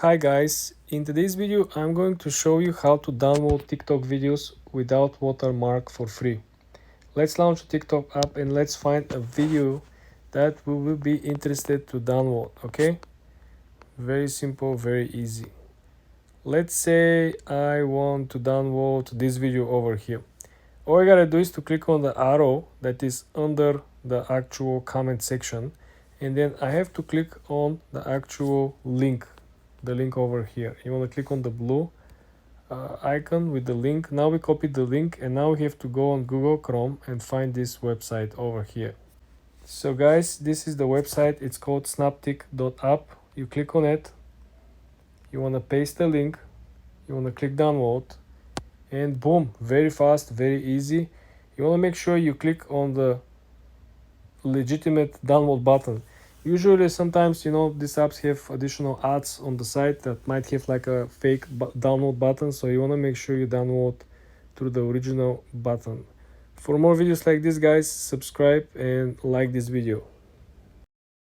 Hi guys, in today's video I'm going to show you how to download TikTok videos without watermark for free. Let's launch a TikTok app and let's find a video that we will be interested to download, okay? Very simple, very easy. Let's say I want to download this video over here. All I gotta do is to click on the arrow that is under the actual comment section, and then I have to click on the actual link, the link over here. You want to click on the blue icon with the link. Now we copy the link and now we have to go on Google Chrome and find this website over here. So guys, this is the website. It's called snaptik.app. You click on it, you want to paste the link, you want to click download, and boom, very fast, very easy. You want to make sure you click on the legitimate download button. Usually sometimes these apps have additional ads on the site that might have like a fake download button, so you want to make sure you download through the original button. For more videos like this guys, subscribe and like this video.